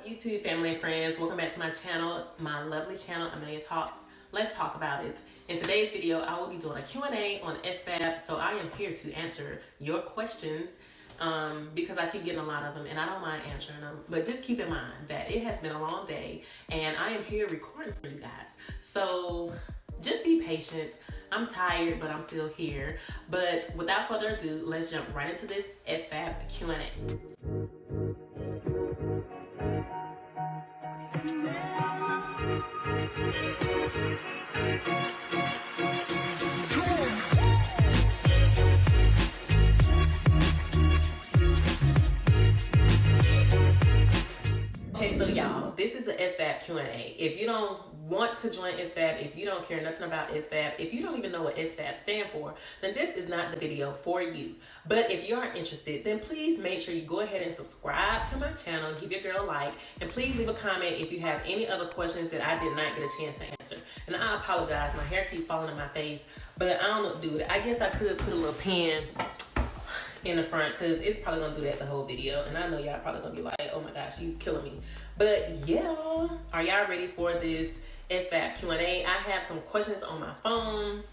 YouTube family and friends, welcome back to my channel, my lovely channel, Amelia Talks. Let's talk about it. In today's video, I will be doing a Q&A on SFAB, so I am here to answer your questions because I keep getting a lot of them and I don't mind answering them, but just keep in mind that it has been a long day and I am here recording for you guys. So just be patient. I'm tired, but I'm still here. But without further ado, let's jump right into this SFAB Q&A. Okay, so y'all, this is an SFAB Q&A. If you don't want to join SFAB, if you don't care nothing about SFAB, if you don't even know what SFAB stands for, then this is not the video for you. But if you are interested, then please make sure you go ahead and subscribe to my channel, give your girl a like, and please leave a comment if you have any other questions that I did not get a chance to answer. And I apologize, my hair keeps falling in my face, but I don't know what to do with it. I guess I could put a little pin in the front because it's probably gonna do that the whole video, and I know y'all probably gonna be like, oh my gosh, she's killing me. But yeah, are y'all ready for this SFAB Q&A? I have some questions on my phone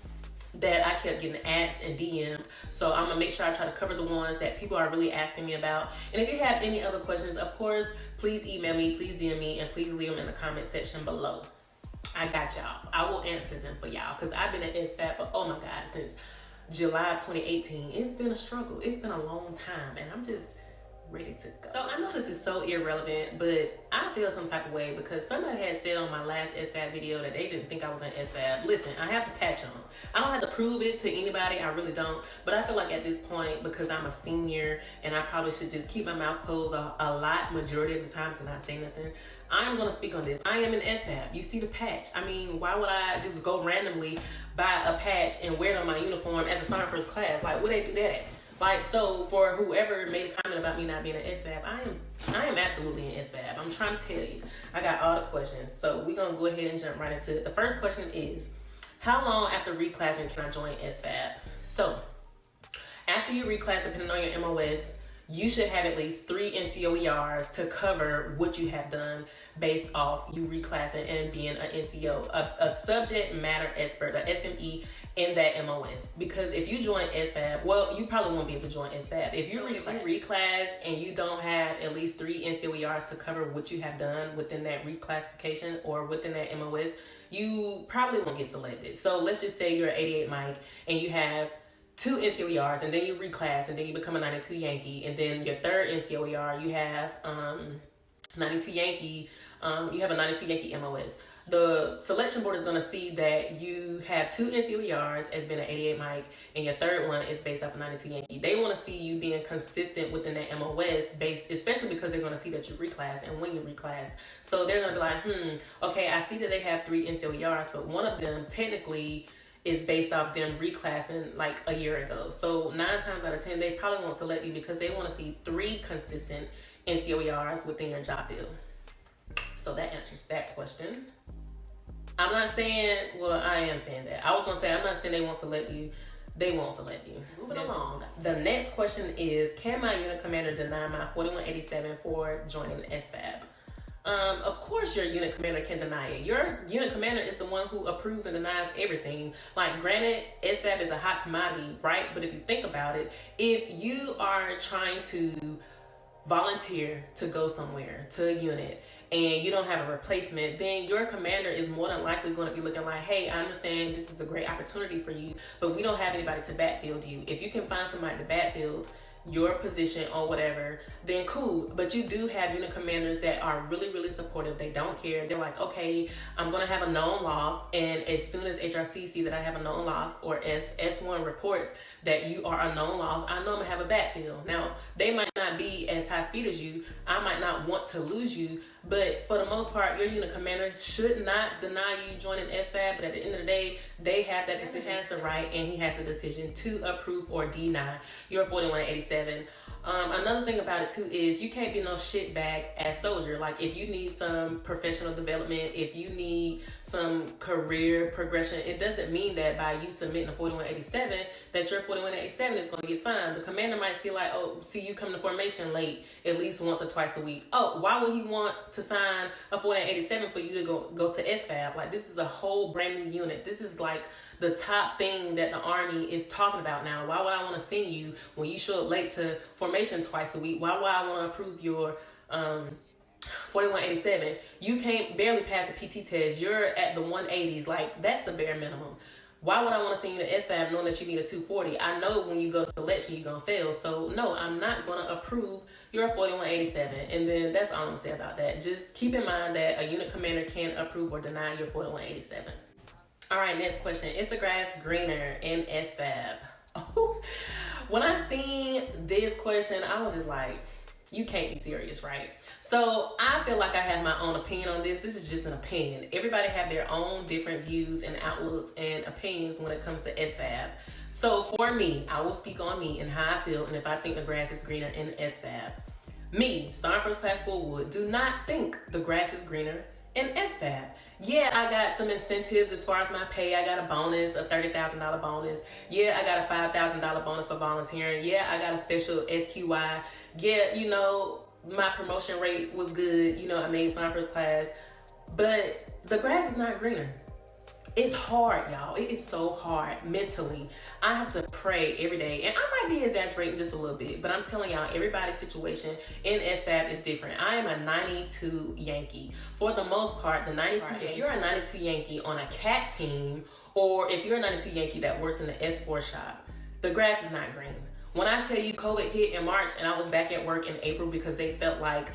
that I kept getting asked and DM'd, so I'm gonna make sure I try to cover the ones that people are really asking me about. And if you have any other questions, of course, please email me, please DM me, and please leave them in the comment section below. I got y'all. I will answer them for y'all because I've been at SFAB for, oh my God, since July of 2018. It's been a struggle. It's been a long time, and I'm just ready to go. So I know this is so irrelevant, but I feel some type of way because somebody had said on my last SFAB video that they didn't think I was in SFAB. Listen, I have to patch on. I don't have to prove it to anybody. I really don't. But I feel like at this point, because I'm a senior and I probably should just keep my mouth closed a lot, majority of the times, and not say nothing, I am going to speak on this. I am in SFAB. You see the patch. I mean, why would I just go randomly buy a patch and wear it on my uniform as a sergeant first class? Like, where they do that at? Like, so for whoever made a comment about me not being an SFAB, I am absolutely an SFAB. I'm trying to tell you. I got all the questions. So we're going to go ahead and jump right into it. The first question is, how long after reclassing can I join SFAB? So after you reclass, depending on your MOS, you should have at least 3 NCOERs to cover what you have done based off you reclassing and being an NCO, a subject matter expert, a SME in that MOS. Because if you join SFAB, well, you probably won't be able to join SFAB. If you reclass and you don't have at least 3 NCOERs to cover what you have done within that reclassification or within that MOS, you probably won't get selected. So let's just say you're an 88 Mike and you have 2 NCOERs, and then you reclass, and then you become a 92 Yankee, and then your 3rd NCOER, you have 92 Yankee, you have a 92 Yankee MOS. The selection board is going to see that you have 2 NCOERs as being an 88 Mike, and your 3rd one is based off a 92 Yankee. They want to see you being consistent within that MOS, based, especially because they're going to see that you reclass and when you reclass. So they're going to be like, okay, I see that they have 3 NCOERs, but one of them technically is based off them reclassing like a year ago. So 9 times out of 10, they probably won't select you because they want to see 3 consistent NCOERs within your job field. So that answers that question. I'm not saying, well, I am saying that. I was gonna say, I'm not saying they won't select you. They won't select you. Moving along. The next question is, can my unit commander deny my 4187 for joining SFAB? Of course your unit commander can deny it. Your unit commander is the one who approves and denies everything. Like, granted, SFAB is a hot commodity, right? But if you think about it, if you are trying to volunteer to go somewhere, to a unit, and you don't have a replacement, then your commander is more than likely going to be looking like, hey, I understand this is a great opportunity for you, but we don't have anybody to backfield you. If you can find somebody to backfield your position or whatever, then cool. But you do have unit commanders that are really, really supportive. They don't care. They're like, okay, I'm going to have a known loss, and as soon as HRC see that I have a known loss, or as S1 reports that you are a known loss, I know I'm going to have a backfield. Now, they might not be as high speed as you. I might not want to lose you, but for the most part, your unit commander should not deny you joining SFAB, but at the end of the day, they have that decision. He has the right, and he has the decision to approve or deny your 4187 87. Another thing about it too is you can't be no shitbag as soldier. Like if you need some professional development, if you need some career progression, it doesn't mean that by you submitting a 4187 that your 4187 is going to get signed. The commander might see like, oh, see you come to formation late at least once or twice a week. Oh, why would he want to sign a 4187 for you to go to SFAB? Like this is a whole brand new unit. This is like the top thing that the Army is talking about now. Why would I want to send you when you show up late to formation twice a week? Why would I want to approve your 4187? You can't barely pass the PT test. You're at the 180s. Like that's the bare minimum. Why would I want to send you to SFAB knowing that you need a 240? I know when you go to selection, you're going to fail. So no, I'm not going to approve your 4187. And then that's all I'm going to say about that. Just keep in mind that a unit commander can approve or deny your 4187. All right, next question. Is the grass greener in SFAB? When I seen this question, I was just like, you can't be serious, right? So I feel like I have my own opinion on this. This is just an opinion. Everybody have their own different views and outlooks and opinions when it comes to SFAB. So for me, I will speak on me and how I feel and if I think the grass is greener in SFAB. Me, Sergeant First Class Fullwood, do not think the grass is greener in SFAB. Yeah, I got some incentives as far as my pay. I got a bonus, a $30,000 bonus. Yeah, I got a $5,000 bonus for volunteering. Yeah, I got a special SQI. Yeah, you know, my promotion rate was good. You know, I made Sergeant First Class. But the grass is not greener. It's hard, y'all. It is so hard mentally. I have to pray every day. And I might be exaggerating just a little bit, but I'm telling y'all, everybody's situation in SFAB is different. I am a 92 Yankee. For the most part, the 92, if you're a 92 Yankee on a CAT team, or if you're a 92 Yankee that works in the S4 shop, the grass is not green. When I tell you COVID hit in March and I was back at work in April because they felt like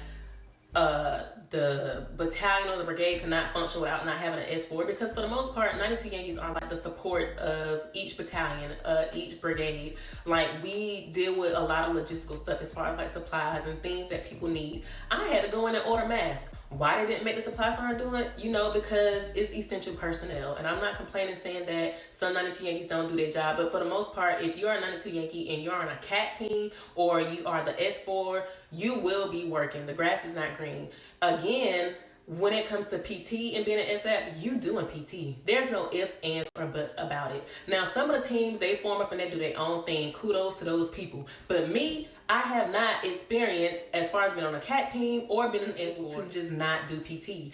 the battalion or the brigade could not function without not having an S4, because for the most part 92 Yankees are like the support of each battalion, each brigade. Like we deal with a lot of logistical stuff as far as like supplies and things that people need. I had to go in and order masks. Why they didn't make the supply sergeant do it? You know, because it's essential personnel. And I'm not complaining saying that some 92 Yankees don't do their job, but for the most part, if you're a 92 Yankee and you're on a CAT team or you are the S4, you will be working. The grass is not green. Again, when it comes to PT and being an SFAB, you doing PT. There's no ifs, ands, or buts about it. Now, some of the teams, they form up and they do their own thing. Kudos to those people. But me, I have not experienced, as far as being on a CAT team or being an S4, to just not do PT.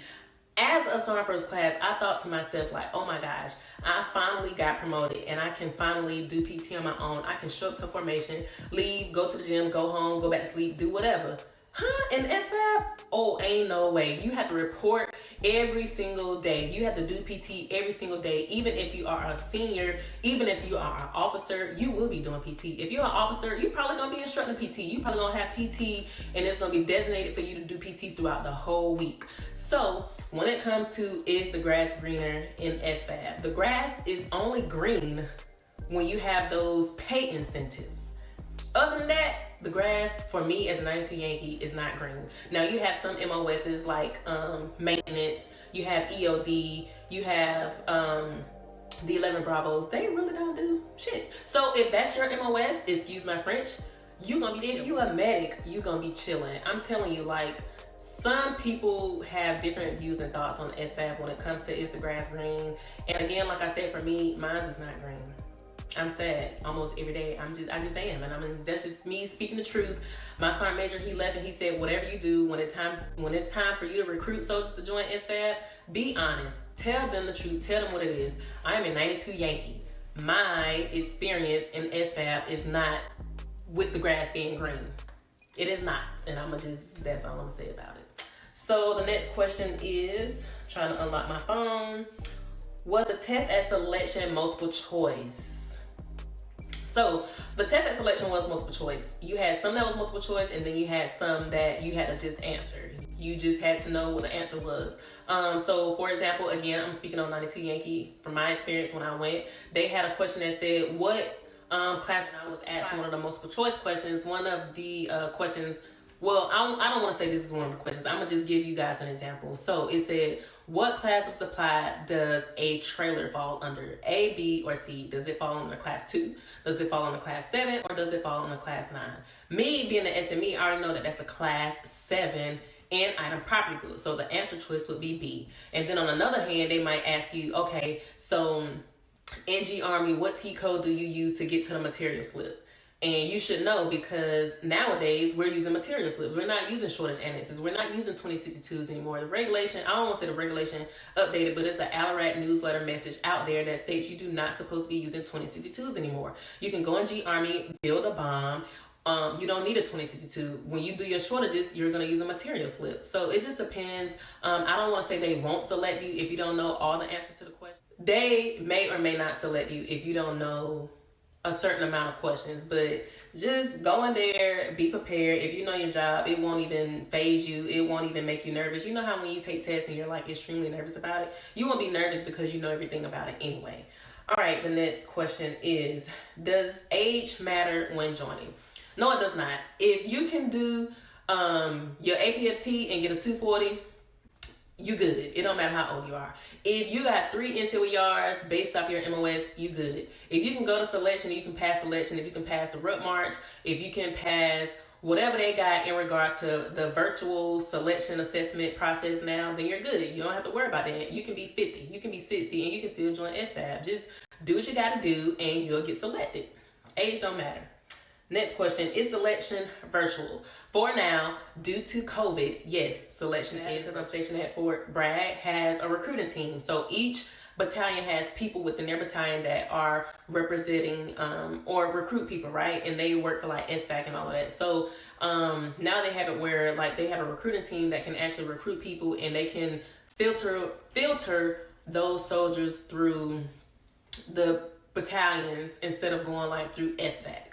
As a Sergeant First Class, I thought to myself, like, oh my gosh, I finally got promoted and I can finally do PT on my own. I can show up to formation, leave, go to the gym, go home, go back to sleep, do whatever. Huh? In SFAB? Oh, ain't no way. You have to report every single day. You have to do PT every single day. Even if you are a senior, even if you are an officer, you will be doing PT. If you're an officer, you're probably going to be instructing PT. You're probably going to have PT and it's going to be designated for you to do PT throughout the whole week. So when it comes to is the grass greener in SFAB, the grass is only green when you have those pay incentives. Other than that, the grass, for me as a 92 Yankee, is not green. Now, you have some MOSs like maintenance, you have EOD, you have the 11 Bravos. They really don't do shit. So if that's your MOS, excuse my French, you gonna be chilling. If you a medic, you gonna be chilling. I'm telling you, like, some people have different views and thoughts on SFAB when it comes to is the grass green. And again, like I said, for me, mine is not green. I'm sad almost every day. I just am, and I mean that's just me speaking the truth. My sergeant major, he left and he said, whatever you do when it's time for you to recruit soldiers to join SFAB, be honest. Tell them the truth. Tell them what it is. I am a 92 Yankee. My experience in SFAB is not with the grass being green. It is not, and that's all I'm gonna say about it. So the next question is, trying to unlock my phone. Was the test at selection multiple choice? So the test at selection was multiple choice. You had some that was multiple choice, and then you had some that you had to just answer. You just had to know what the answer was. So for example, again, I'm speaking on 92 Yankee. From my experience when I went, they had a question that said, what class I was asked one of the multiple choice questions. One of the questions Well, I don't want to say this is one of the questions. I'm going to just give you guys an example. So it said, what class of supply does a trailer fall under? A, B, or C? Does it fall under class 2? Does it fall under class 7? Or does it fall under class 9? Me being an SME, I already know that that's a class 7 and item property book. So the answer choice would be B. And then on another hand, they might ask you, okay, so NG Army, what T code do you use to get to the material slip? And you should know, because nowadays we're using material slips. We're not using shortage annexes. We're not using 2062s anymore. The regulation, I don't want to say the regulation updated, but it's an ALRAC newsletter message out there that states you do not supposed to be using 2062s anymore. You can go in G Army, build a bomb. You don't need a 2062. When you do your shortages, you're going to use a material slip. So it just depends. I don't want to say they won't select you if you don't know all the answers to the question. They may or may not select you if you don't know a certain amount of questions, but just go in there, be prepared. If you know your job, it won't even phase you. It won't even make you nervous. You know how when you take tests and you're like extremely nervous about it, you won't be nervous because you know everything about it anyway. All right, the next question is, does age matter when joining? No, it does not. If you can do your APFT and get a 240, you good. It don't matter how old you are. If you got 3 NCOERs based off your MOS, you good. If you can go to selection, you can pass selection. If you can pass the RUT March, if you can pass whatever they got in regards to the virtual selection assessment process now, then you're good. You don't have to worry about that. You can be 50, you can be 60, and you can still join SFAB. Just do what you got to do, and you'll get selected. Age don't matter. Next question, is selection virtual? For now, due to COVID, yes, selection is, because I'm stationed at Fort Bragg, has a recruiting team. So each battalion has people within their battalion that are representing or recruit people, right? And they work for like SFAC and all of that. So now they have it where like they have a recruiting team that can actually recruit people, and they can filter those soldiers through the battalions instead of going like through SFAC.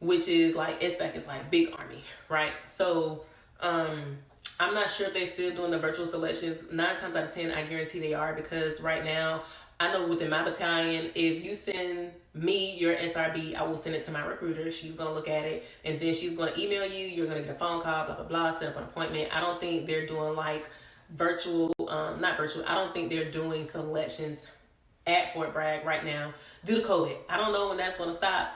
Which is like, SFAC is like big army, right? So I'm not sure if they're still doing the virtual selections. 9 times out of 10, I guarantee they are, because right now, I know within my battalion, if you send me your SRB, I will send it to my recruiter. She's going to look at it, and then she's going to email you. You're going to get a phone call, blah, blah, blah, set up an appointment. I don't think they're doing like virtual, not virtual. I don't think they're doing selections at Fort Bragg right now due to COVID. I don't know when that's going to stop.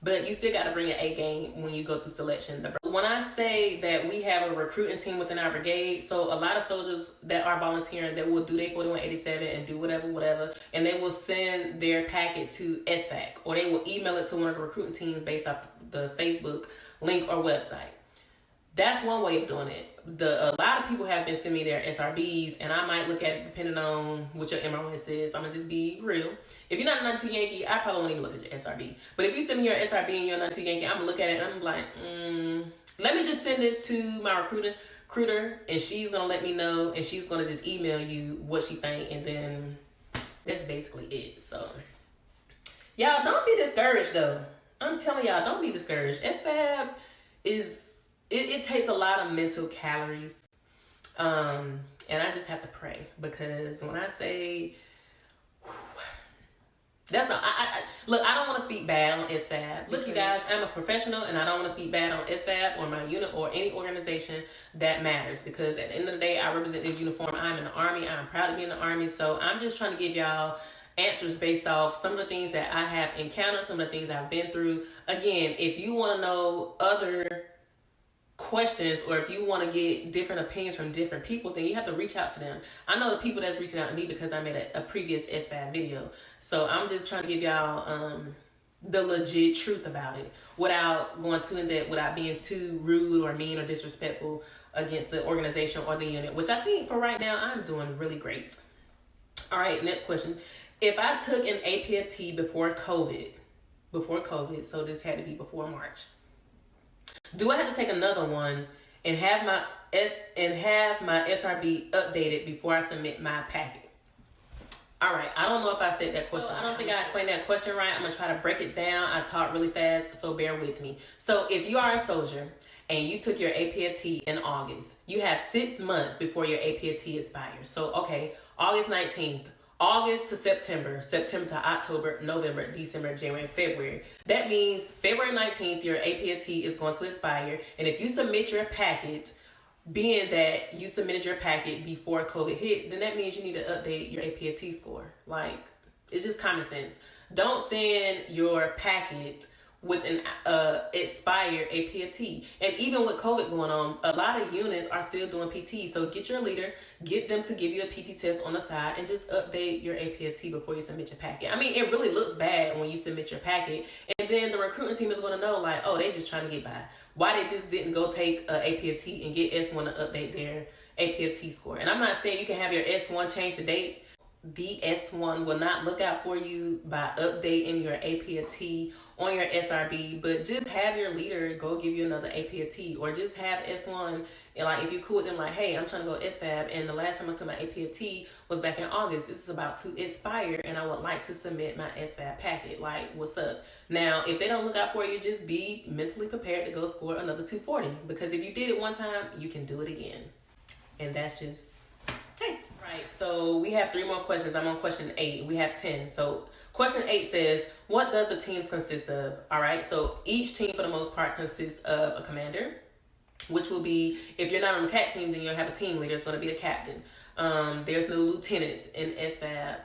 But you still got to bring an A game when you go through selection. When I say that we have a recruiting team within our brigade, so a lot of soldiers that are volunteering, that will do their 4187 and do whatever, and they will send their packet to SFAC, or they will email it to one of the recruiting teams based off the Facebook link or website. That's one way of doing it. A lot of people have been sending me their SRBs, and I might look at it depending on what your MRS is. I'm going to just be real. If you're not a 92 Yankee, I probably won't even look at your SRB. But if you send me your SRB and you're a 92 Yankee, I'm going to look at it and I'm like, let me just send this to my recruiter, and she's going to let me know, and she's going to just email you what she think, and then that's basically it. So, y'all, don't be discouraged, though. I'm telling y'all, don't be discouraged. SFAB is... It takes a lot of mental calories, and I just have to pray, because when I say, that's not, look, I don't want to speak bad on SFAB. Look, you guys, I'm a professional, and I don't want to speak bad on SFAB or my unit or any organization that matters, because at the end of the day, I represent this uniform. I'm in the Army. I'm proud to be in the Army, so I'm just trying to give y'all answers based off some of the things that I have encountered, some of the things I've been through. Again, if you want to know other questions, or if you want to get different opinions from different people, then you have to reach out to them. I know the people that's reaching out to me because I made a previous SFAB video. So I'm just trying to give y'all the legit truth about it without going too in depth, without being too rude or mean or disrespectful against the organization or the unit, which I think for right now I'm doing really great. All right, next question. If I took an APFT before COVID, so this had to be before March, do I have to take another one and have my SRB updated before I submit my packet? All right, I don't know if I said that question. I don't think I explained that question right. I'm going to try to break it down. I talk really fast, so bear with me. So if you are a soldier and you took your APFT in August, you have 6 months before your APFT expires. So, okay, August 19th, August to September, September to October, November, December, January, February. That means February 19th, your APFT is going to expire. And if you submit your packet, being that you submitted your packet before COVID hit, then that means you need to update your APFT score. Like, it's just common sense. Don't send your packet with an expired APFT. And even with COVID going on, a lot of units are still doing PT. So get your leader, get them to give you a PT test on the side, and just update your APFT before you submit your packet. I mean, it really looks bad when you submit your packet, and then the recruiting team is going to know, like, oh, they just trying to get by. Why they just didn't go take a APFT and get S1 to update their APFT score. And I'm not saying you can have your S1 change the date. The S1 will not look out for you by updating your APFT on your SRB, but just have your leader go give you another APFT, or just have S1, and like, if you cool with them, like, hey, I'm trying to go SFAB, and the last time I took my APFT was back in August. This is about to expire, and I would like to submit my SFAB packet. Like, what's up? Now, if they don't look out for you, just be mentally prepared to go score another 240, because if you did it one time, you can do it again. And that's just, hey. Right, so we have 3 more questions. I'm on question 8. We have 10. So question 8 says, what does the teams consist of? All right, so each team for the most part consists of a commander, which will be, if you're not on the CAT team, then you'll have a team leader. It's going to be a captain. There's no lieutenants in SFAB,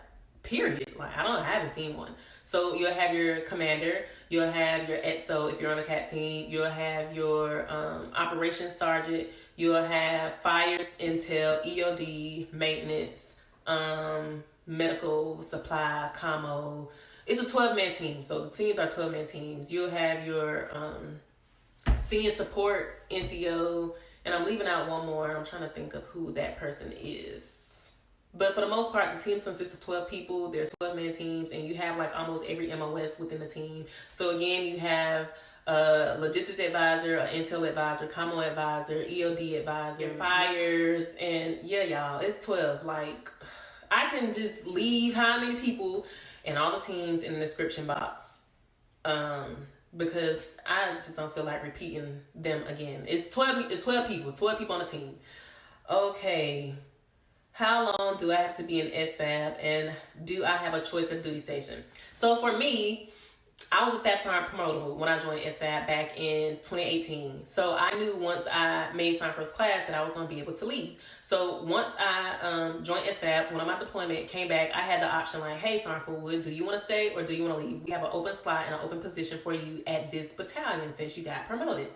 period. Like, I haven't seen one. So you'll have your commander, you'll have your EXO if you're on a CAT team, you'll have your operations sergeant, you'll have fires, intel, EOD, maintenance, medical, supply, Commo. It's a 12-man team, so the teams are 12-man teams. You'll have your senior support, NCO, and I'm leaving out one more. I'm trying to think of who that person is. But for the most part, the teams consist of 12 people. They're 12-man teams, and you have like almost every MOS within the team. So again, you have a logistics advisor, an intel advisor, Commo advisor, EOD advisor, fires, and yeah, y'all, it's 12. Like, I can just leave how many people and all the teams in the description box, because I just don't feel like repeating them again. It's 12 people on the team. Okay. How long do I have to be in SFAB, and do I have a choice of duty station? So for me, I was a staff sergeant promotable when I joined SFAB back in 2018. So I knew once I made Sergeant First Class that I was going to be able to leave. So once I joined SFAB, when on my deployment came back, I had the option like, hey, Sergeant Forward, do you want to stay or do you want to leave? We have an open slot and an open position for you at this battalion since you got promoted.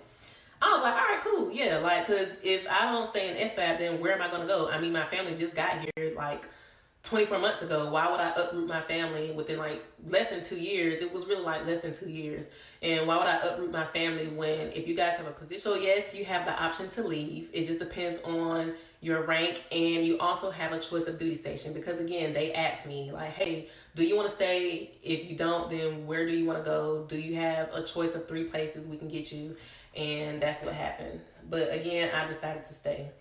I was like, all right, cool, yeah, like, because if I don't stay in SFAB, then where am I going to go? I mean, my family just got here, like, 24 months ago. Why would I uproot my family within, like, less than 2 years? It was really, like, less than 2 years. And why would I uproot my family when, if you guys have a position? So, yes, you have the option to leave. It just depends on your rank, and you also have a choice of duty station, because, again, they asked me, like, hey, do you want to stay? If you don't, then where do you want to go? Do you have a choice of 3 places we can get you? And that's what happened. But again, I decided to stay.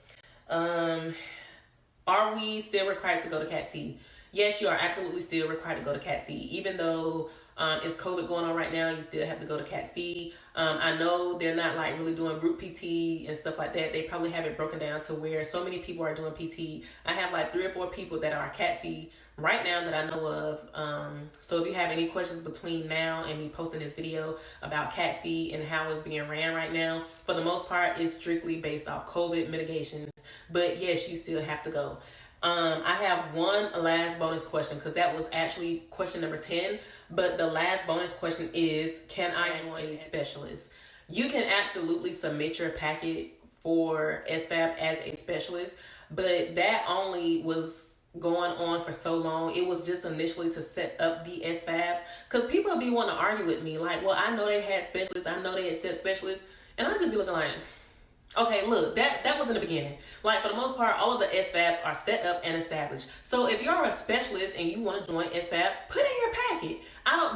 Are we still required to go to CAT C? Yes, you are absolutely still required to go to CAT C. Even though it's COVID going on right now, you still have to go to CAT C. I know they're not like really doing group PT and stuff like that. They probably have it broken down to where so many people are doing PT. I have like 3 or 4 people that are CAT C right now that I know of. So if you have any questions between now and me posting this video about CAT C and how it's being ran right now, for the most part, it's strictly based off COVID mitigations. But yes, you still have to go. I have one last bonus question, because that was actually question number 10. But the last bonus question is, can I join a specialist? You can absolutely submit your packet for SFAB as a specialist, but that only was going on for so long. It was just initially to set up the SFABs, because people be wanting to argue with me like, well, I know they had specialists, I know they accept specialists, and I just be looking like, okay, look, that was in the beginning. Like, for the most part, all of the SFABs are set up and established. So if you're a specialist and you want to join SFAB, put in your packet.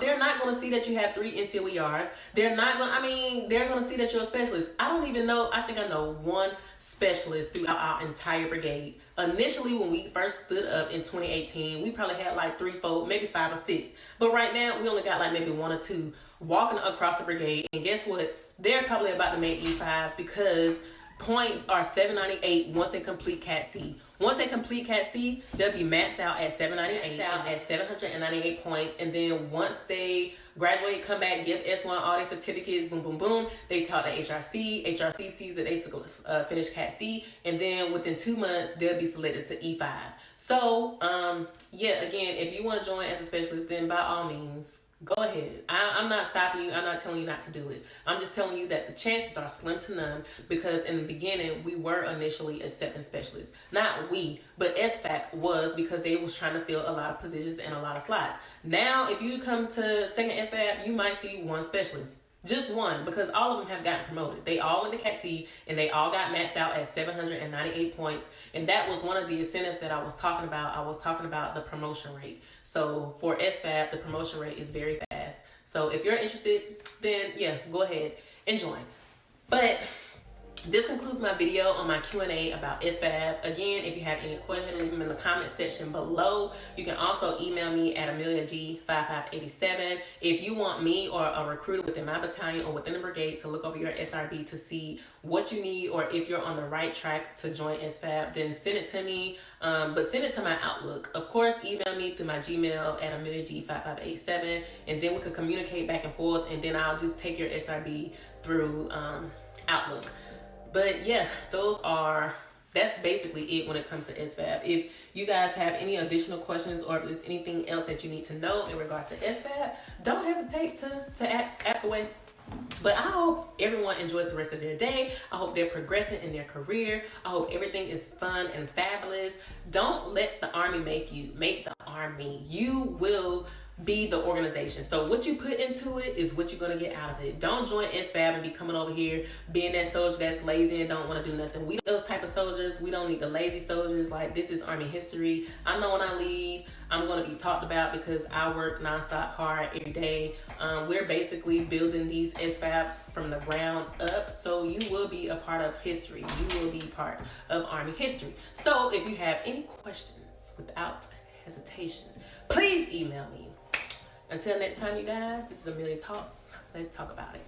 They're not going to see that you have 3 NCOERs. They're going to see that you're a specialist. I don't even know, I think I know 1 specialist throughout our entire brigade. Initially, when we first stood up in 2018, we probably had like 3, 4, maybe 5 or 6. But right now, we only got like maybe 1 or 2 walking across the brigade. And guess what? They're probably about to make E5s, because points are 798 once they complete Cat C. Once they complete Cat C, they'll be maxed out at 798, at 798 points. And then once they graduate, come back, give S1 all their certificates, boom, boom, boom. They talk to HRC. HRC sees that they finish Cat C. And then within 2 months, they'll be selected to E5. So, yeah, again, if you want to join as a specialist, then by all means, go ahead. I'm not stopping you. I'm not telling you not to do it. I'm just telling you that the chances are slim to none, because in the beginning, we were initially accepting specialists. Not we, but SFAC was, because they was trying to fill a lot of positions and a lot of slots. Now, if you come to second SFAB, you might see one specialist. Just one, because all of them have gotten promoted. They all went to Cat C, and they all got maxed out at 798 points. And that was one of the incentives that I was talking about. I was talking about the promotion rate. So for SFAB, the promotion rate is very fast. So if you're interested, then yeah, go ahead and join. But this concludes my video on my Q&A about SFAB. Again, if you have any questions, leave them in the comment section below. You can also email me at ARMYLIFE5587. If you want me or a recruiter within my battalion or within the brigade to look over your SRB to see what you need, or if you're on the right track to join SFAB, then send it to me. But send it to my Outlook. Of course, email me through my Gmail at ARMYLIFE5587, and then we could communicate back and forth, and then I'll just take your SRB through Outlook. But yeah, that's basically it when it comes to SFAB. If you guys have any additional questions, or if there's anything else that you need to know in regards to SFAB, don't hesitate to ask away. But I hope everyone enjoys the rest of their day. I hope they're progressing in their career. I hope everything is fun and fabulous. Don't let the Army make you. Make the Army. You will be the organization. So what you put into it is what you're going to get out of it. Don't join SFAB and be coming over here being that soldier that's lazy and don't want to do nothing. We those type of soldiers. We don't need the lazy soldiers. Like, this is Army history. I know when I leave, I'm going to be talked about because I work nonstop hard every day. We're basically building these SFABs from the ground up. So you will be a part of history. You will be part of Army history. So if you have any questions, without hesitation, please email me. Until next time, you guys, this is Amelia Talks. Let's talk about it.